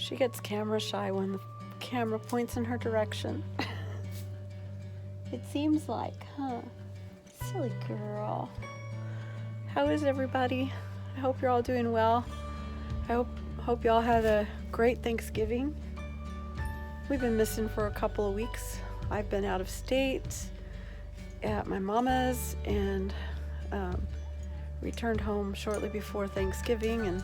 She gets camera shy when the camera points in her direction. It seems like, huh? Silly girl. How is everybody? I hope you're all doing well. I hope y'all had a great Thanksgiving. We've been missing for a couple of weeks. I've been out of state at my mama's and returned home shortly before Thanksgiving and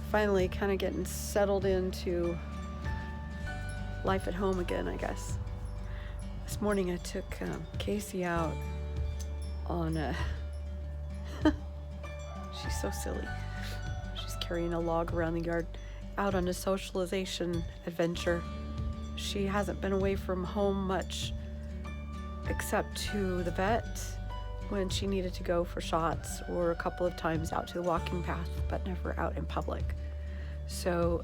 finally kind of getting settled into life at home again, I guess. This morning I took Casey out on she's so silly. She's carrying a log around the yard out on a socialization adventure. She hasn't been away from home much except to the vet when she needed to go for shots, or a couple of times out to the walking path, but never out in public. So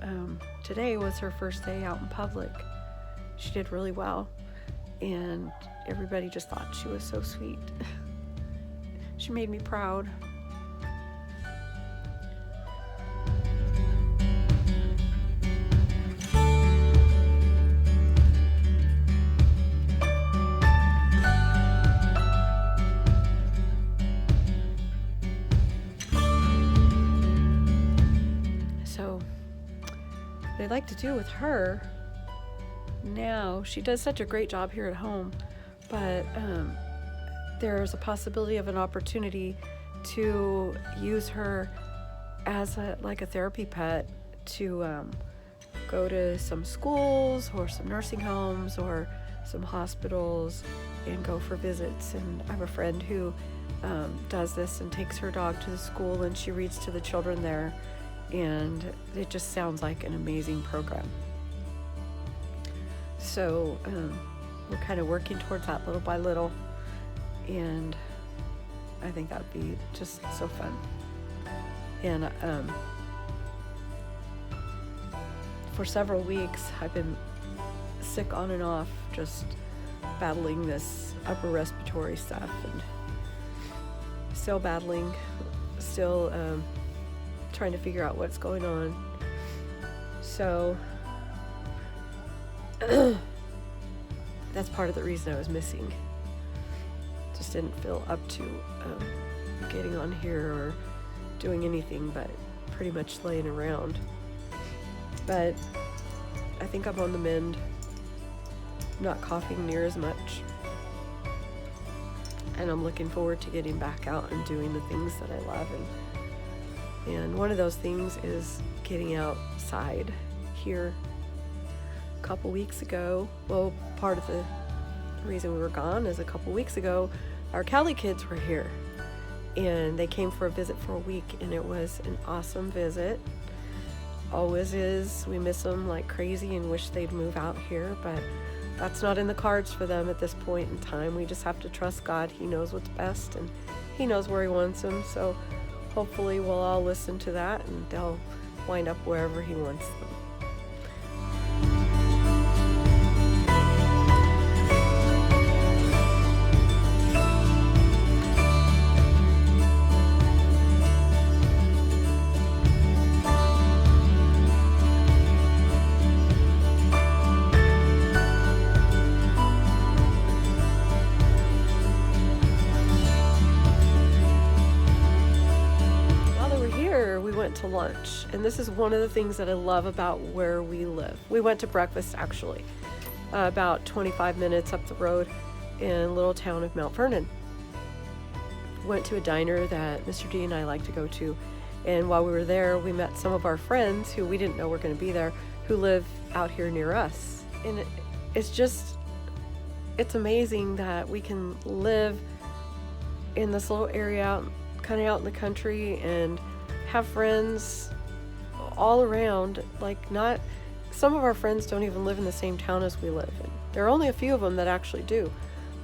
today was her first day out in public. She did really well, and everybody just thought she was so sweet. She made me proud. What I'd like to do with her now, she does such a great job here at home, but there's a possibility of an opportunity to use her as a therapy pet, to go to some schools or some nursing homes or some hospitals and go for visits. And I have a friend who does this and takes her dog to the school, and she reads to the children there. And it just sounds like an amazing program. So we're kind of working towards that little by little, and I think that would be just so fun. And for several weeks I've been sick on and off, just battling this upper respiratory stuff, and still battling, still trying to figure out what's going on. So that's part of the reason I was missing. Just didn't feel up to getting on here or doing anything but pretty much laying around. But I think I'm on the mend, not coughing near as much, and I'm looking forward to getting back out and doing the things that I love. And one of those things is getting outside here. A couple weeks ago, well, part of the reason we were gone is a couple weeks ago, our Cali kids were here, and they came for a visit for a week, and it was an awesome visit. Always is. We miss them like crazy and wish they'd move out here, but that's not in the cards for them at this point in time. We just have to trust God. He knows what's best, and He knows where He wants them. So hopefully we'll all listen to that, and they'll wind up wherever He wants them. To lunch, and this is one of the things that I love about where we live. We went to breakfast actually about 25 minutes up the road in a little town of Mount Vernon. Went to a diner that Mr. D and I like to go to, and while we were there we met some of our friends who we didn't know were going to be there, who live out here near us. And it's amazing that we can live in this little area kind of out in the country and have friends all around. Not some of our friends don't even live in the same town as we live in. There are only a few of them that actually do.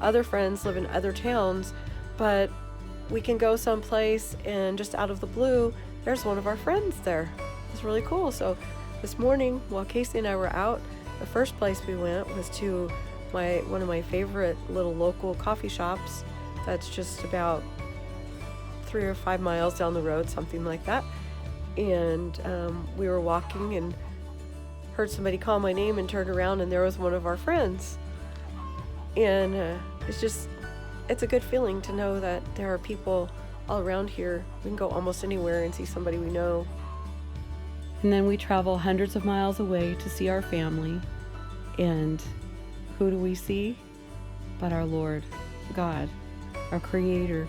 Other friends live in other towns, but we can go someplace and just out of the blue, there's one of our friends there. It's really cool. So this morning, while Casey and I were out, the first place we went was to one of my favorite little local coffee shops that's just about 3 or 5 miles down the road, something like that. And we were walking and heard somebody call my name and turned around, and there was one of our friends. And it's a good feeling to know that there are people all around here. We can go almost anywhere and see somebody we know. And then we travel hundreds of miles away to see our family. And who do we see? But our Lord, God, our Creator.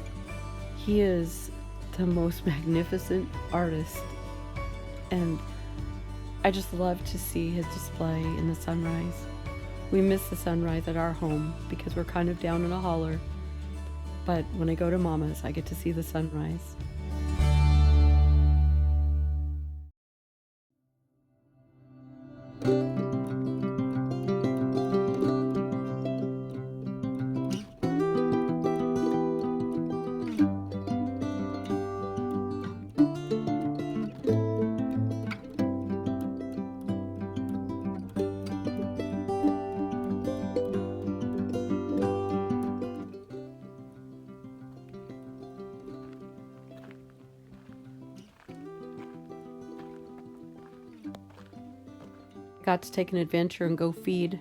He is the most magnificent artist. And I just love to see his display in the sunrise. We miss the sunrise at our home because we're kind of down in a holler. But when I go to Mama's, I get to see the sunrise. Got to take an adventure and go feed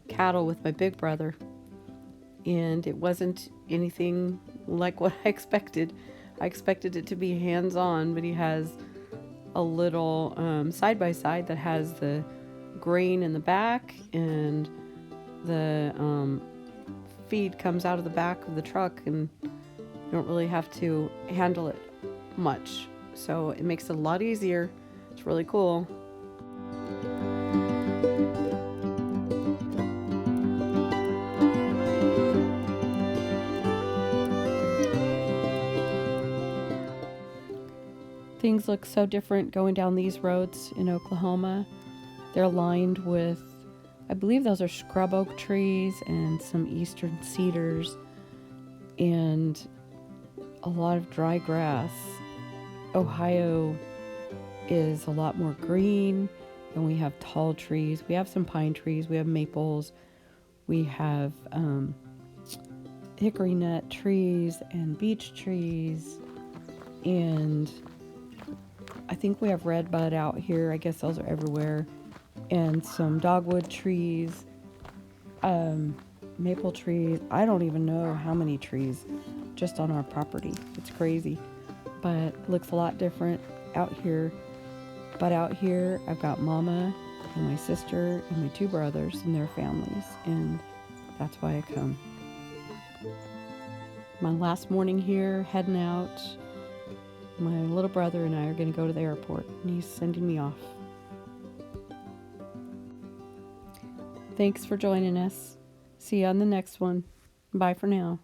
cattle with my big brother, and it wasn't anything like what I expected. I expected it to be hands-on, but he has a little side-by-side that has the grain in the back, and the feed comes out of the back of the truck, and you don't really have to handle it much, so it makes it a lot easier. It's really cool. Things look so different going down these roads in Oklahoma. They're lined with, I believe those are scrub oak trees and some eastern cedars and a lot of dry grass. Ohio is a lot more green, and we have tall trees. We have some pine trees, we have maples, we have hickory nut trees and beech trees, and I think we have redbud out here. I guess those are everywhere. And some dogwood trees, maple trees. I don't even know how many trees just on our property. It's crazy, but it looks a lot different out here. But out here, I've got Mama and my sister and my 2 brothers and their families, and that's why I come. My last morning here, heading out. My little brother and I are going to go to the airport, and he's sending me off. Thanks for joining us. See you on the next one. Bye for now.